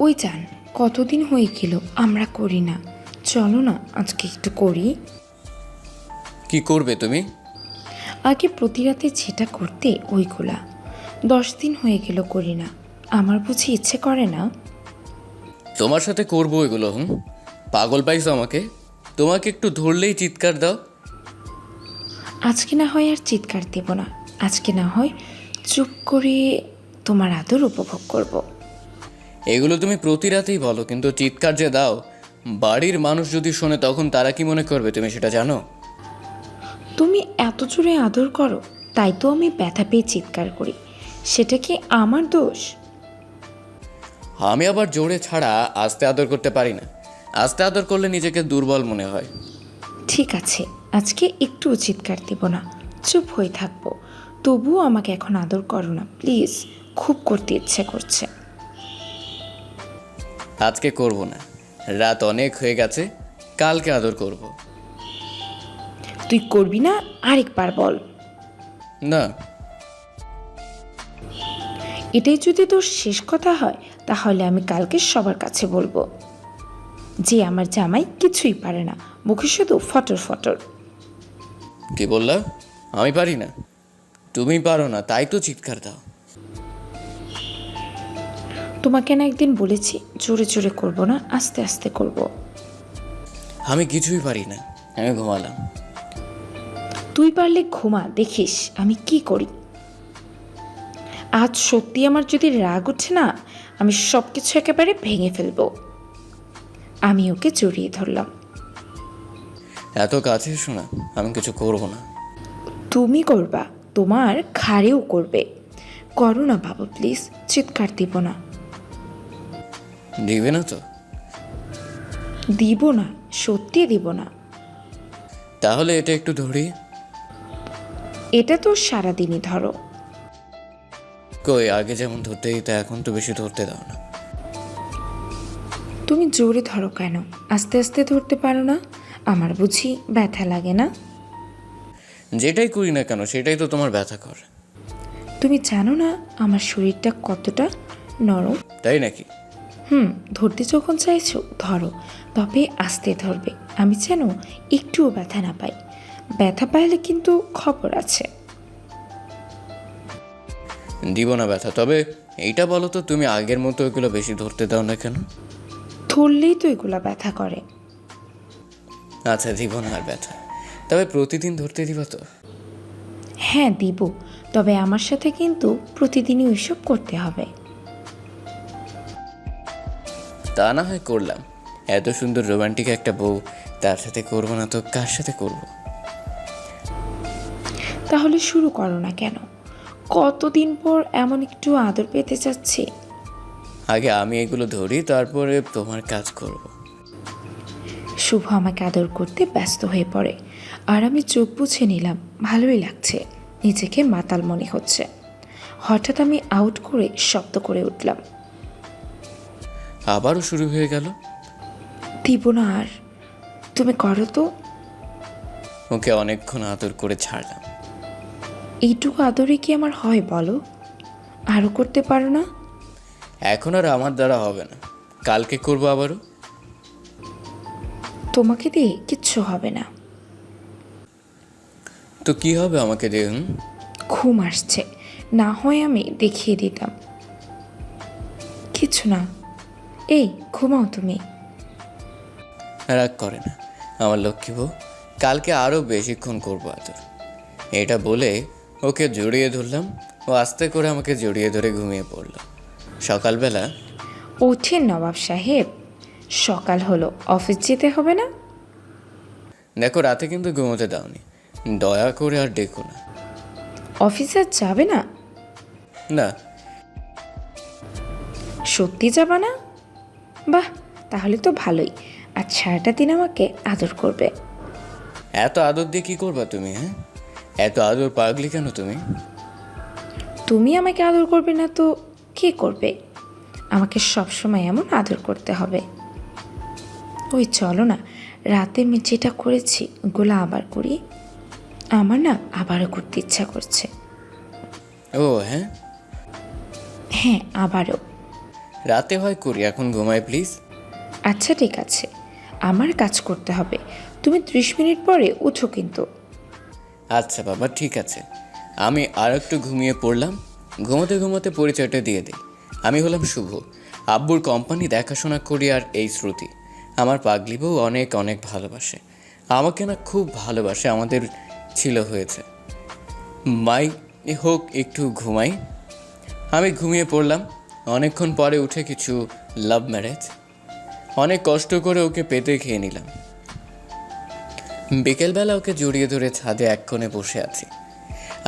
ওই যান, কতদিন হয়ে গেল আমরা করি না। চলো না আজকে একটু করি। কি করবে তুমি? আগে প্রতি রাতে যেটা করতে ওইগুলা। 10 দিন হয়ে গেল করি না। আমার বুঝি ইচ্ছে করে না? তোমার সাথে করবো এগুলো? পাগল পাইছো আমাকে? তোমাকে একটু ধরলেই চিৎকার দাও। আজকে না হয় আর চিৎকার দেব না। আজকে না হয় চুপ করে তোমার আদর উপভোগ করব। এগুলো তুমি প্রতি রাতেই বলো, কিন্তু চিৎকার যে দাও, বাড়ির মানুষ যদি শোনে তখন তারা কি মনে করবে তুমি সেটা জানো? তুমি এত জোরে আদর করো, তাই তো আমি ব্যথা পেয়ে চিৎকার করি। সেটা কি আমার দোষ? আমি আবার জোরে ছাড়া আস্তে আদর করতে পারি না। আস্তে আদর করলে নিজেকে দুর্বল মনে হয়। ঠিক আছে, আজকে একটুও চিৎকার দেব না, চুপ হয়ে থাকবো। তবুও আমাকে এখন আদর করো না প্লিজ, খুব করতে ইচ্ছে করছে। আজকে করব না, রাত অনেক হয়ে গেছে, কালকে আদর করব। তুই করবি না? আরেকবার বল। না। এটাই যদি তোর শেষ কথা হয়, তাহলে আমি কালকে সবার কাছে বলবো যে আমার জামাই কিছুই পারে না, মুখে শুধু ফটর ফটর। কি বললা? আমি পারি না? তুমি পারো না তাই তো চিৎকার দাও। তোমাকে না একদিন বলেছি জোরে জোরে করব না, আস্তে আস্তে করব। আমি কিছুই পারি না। আমি ঘুমালাম। তুই পারলে ঘুমা, দেখিস আমি কি করি। আজ সত্যি আমার যদি রাগ উঠে না, আমি সব কিছু একেবারে ভেঙে ফেলবো। আমি ওকে জড়িয়ে ধরলাম। এত কাছে এসো না, আমি কিছু করব না। তুমি করবা, তোমার ঘাড়েও করবে। করো না বাবা প্লিজ, চিৎকার দিব না। দিবে না তো? দিব না, সত্যি দিব না। তাহলে এটা একটু ধরি। এটা তো সারাদিনই ধরো। কই, আগে যেমন ধরতে দিতে এখন তো বেশি ধরতে দাও না। তুমি জোরে ধরো কেন? আস্তে আস্তে ধরতে পারো না? আমার বুঝি ব্যথা লাগে না? যেটাই করি না কেন সেটাই তো তোমার ব্যথা করে। তুমি জানো না আমার শরীরটা কতটা নরম? তাই নাকি? ধরতে যখন চাইছো ধরো, তবে আস্তে ধরবে। আমি যেন একটুও ব্যথা না পাই। ব্যথা পাইলে কিন্তু খবর আছে। দিব না ব্যথা, তবে এইটা বলো তো, তুমি আগের মতো এগুলো বেশি ধরতে দাও না কেন? ধরলেই তো এগুলা ব্যথা করে। আচ্ছা, দিব না আর ব্যথা, তবে প্রতিদিন ধরতে দিবা তো? হ্যাঁ দিব, তবে আমার সাথে কিন্তু প্রতিদিনই ওইসব করতে হবে। তা না হয় করলাম, এত সুন্দর রোমান্টিক একটা বউ, তার সাথে করবো না তো কার সাথে করব? তাহলে শুরু করো না কেন? কতদিন পর এমন একটু আদর পেতে চাচ্ছি। আগে আমি এগুলো ধরি, তারপরে তোমার কাজ করব। শুভ আমাকে আদর করতে ব্যস্ত হয়ে পড়ে, আর আমি চোখ বুঝে নিলাম। ভালোই লাগছে, নিজেকে মাতাল মনে হচ্ছে। হঠাৎ আমি আউট করে শব্দ করে উঠলাম। আবারও শুরু হয়ে গেল। দিব না আর, তুমি করো তো। ওকে অনেকক্ষণ আদর করে ছাড়লাম। এইটুকু আদরে কি আমার হয় বলো? আরও করতে পারো না? এখন আর আমার দ্বারা হবে না, কালকে করব আবারও। তোমাকে দিয়ে কিচ্ছু হবে না। তো কি হবে আমাকে দিয়ে? ঘুম আসছে, না হয় আমি দেখিয়ে দিতাম। কিছু না, এই ঘুমাও তুমি। রাগ করে না আমার লক্ষ্মী বউ, কালকে আরও বেশিক্ষণ করবো আদর। এটা বলে ওকে জড়িয়ে ধরলাম, ও আস্তে করে আমাকে জড়িয়ে ধরে ঘুমিয়ে পড়লো। সকালবেলা, ওঠেন নবাব সাহেব, সকাল হলো, অফিস যেতে হবে না? দেখো রাতে কিন্তু ঘুমোতে দাওনি, দয়া করে আর ডেকো না। অফিস আর যাবে না? না। সত্যি যাবা না? বাহ, তাহলে তো ভালোই। আজ সারাটা দিন আমাকে আদর করবে। এত আদর দিয়ে কী করবা তুমি? এত আদর পাগলি কেন তুমি? তুমি আমাকে আদর করবে না তো কে করবে? আমাকে সবসময় এমন আদর করতে হবে। ওই চলো না, রাতে আমি যেটা করেছি ওগুলো আবার করি। আমার না আবারও করতে ইচ্ছা করছে। ও হ্যাঁ, হ্যাঁ, আবারও। রাতে হয় করি, এখন ঘুমাই প্লিজ। আচ্ছা ঠিক আছে, আমার কাজ করতে হবে। তুমি 30 মিনিট পরে উঠো কিন্তু। আচ্ছা বাবা ঠিক আছে। আমি আর একটু ঘুমিয়ে পড়লাম। ঘুমোতে ঘুমোতে পরিচয়টা দিয়ে দিই। আমি হলাম শুভ, আব্বুর কোম্পানি দেখাশোনা করি। আর এই শ্রুতি আমার পাগলি বউ, অনেক অনেক ভালোবাসে আমাকে, না খুব ভালোবাসে। আমাদের ছিল হয়েছে মাই হোক, একটু ঘুমাই। আমি ঘুমিয়ে পড়লাম। অনেকক্ষণ পরে উঠে কিছু লাভ ম্যারেজ, অনেক কষ্ট করে ওকে পেতে খেয়ে নিলাম। বিকেলবেলা ওকে জড়িয়ে ধরে ছাদে এক কোণে বসে আছি।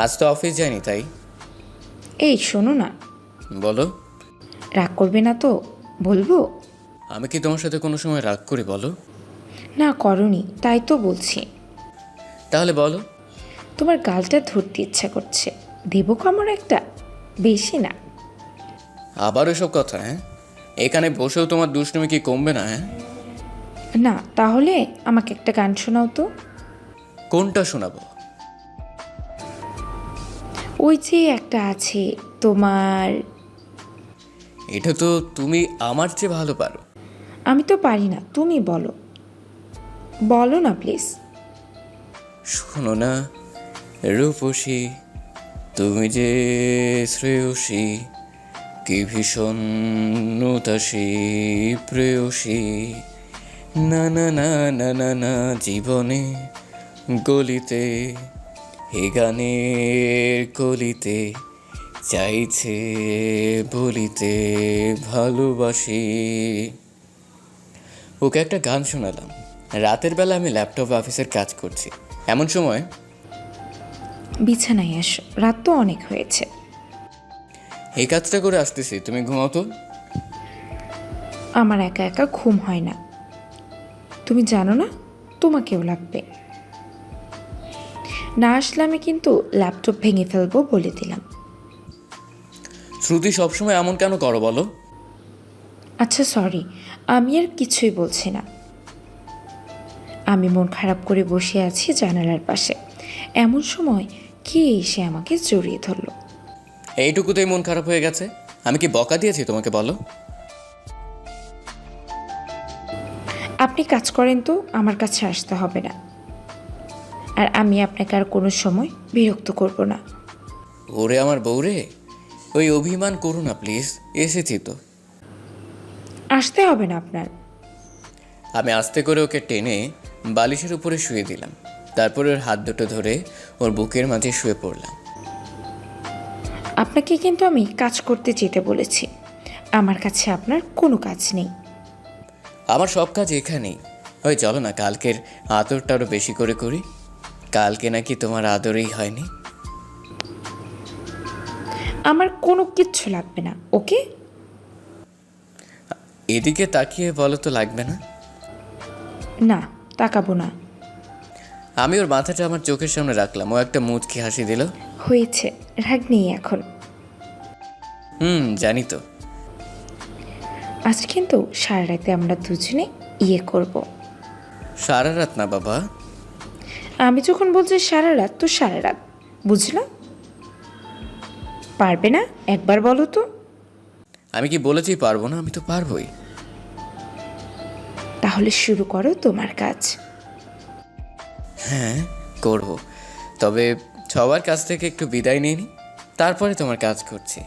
আজ তো অফিস যায়নি তাই। এই শোনো না, বলো। রাগ করবে না তো? বলবো? আমি কি তোমার সাথে কোনো সময় রাগ করি বলো? না করনি, তাই তো বলছি। তাহলে বলো। তোমার গালটা ধরতে ইচ্ছা করছে, দেবো কামড় একটা? বেশি না। আবার এসব কথা? হ্যাঁ, এখানে বসেও তোমার দুষ্টুমি কি কমবে না? হ্যাঁ না, তাহলে আমাকে একটা গান শোনাও তো। কোনটা শোনাবো? ওই যে একটা আছে তোমার। এটা তো তুমি আমার চেয়ে ভালো পারো। আমি তো পারি না, তুমি বলো। বলো না প্লিজ। শোনো না রূপসী, তুমি যে শ্রেয়সী, কি ভীষণ নূতাসী প্রেয়সী, না না না না না না জীবনে গলিতে, হে গানের কলিতে, চাইছে বলিতে ভালোবাসি। ওকে একটা গান শোনালাম। রাতের বেলা আমি ল্যাপটপ অফিসের কাজ করছি। এমন সময় বিছানায় এসো, রাত তো অনেক হয়েছে। এই কাজটা করে আসতেছি, তুমি ঘুমাও তো। আমার একা একা ঘুম হয় না, তুমি জানো না? তোমাকেও লাগবে। না আসলে আমি কিন্তু ল্যাপটপ ভেঙে ফেলবো বলে দিলাম। শ্রুতি সবসময় এমন কেন করো বলো? আচ্ছা সরি, আমি আর কিছুই বলছি না। আমি মন খারাপ করে বসে আছি জানালার পাশে, এমন সময় কে এসে আমাকে জড়িয়ে ধরলো। এইটুকুতেই মন খারাপ হয়ে গেছে? আমি কি বকা দিয়েছি তোমাকে বলো? আপনি কাজ করেন তো, আমার কাছে আসতে হবে না। আর আমি আপনাকে আর কোনো সময় বিরক্ত করব না। ওরে আমার বউরে, ওই অভিমান করো না প্লিজ, এসেছি তো। আসতে হবে না আপনার। আমি আস্তে করে ওকে টেনে বালিশের উপরে শুয়ে দিলাম। তারপরে ওর হাত দুটো ধরে ওর বুকের মাঝে শুয়ে পড়লাম। আপনাকে কিন্তু আমি কাজ করতে যেতে বলেছি, আমার কাছে আপনার কোনো কাজ নেই। আমার সব কাজ এখানেই। ওই চলো না, কালকের আদরটা আরও বেশি করে করি। কালকে নাকি তোমার আদরই হয়নি। আমার কোনো কিচ্ছু লাগবে না, ওকে? এদিকে তাকিয়ে বলো তো লাগবে না? না, তাকাবো না। আমি ওর মাথাটা আমার চোখের সামনে রাখলাম। ও একটা মুচকি হাসি দিল। হয়েছে, রাগ নেই এখন। জানি তো। আজ কিন্তু সারা রাতে আমরা দুজনে করব। সারা রাত না বাবা। আমি যখন বলছি সারা রাত, তো সারা রাত, বুঝলাম। পারবে না? একবার বলো তো। আমি কি বলেছি পারবো না? আমি তো পারবোই। তাহলে শুরু করো তোমার কাজ। হ্যাঁ করব, তবে সবার কাছ থেকে একটু বিদায় নিয়ে নি, তারপরে তোমার কাজ করছি।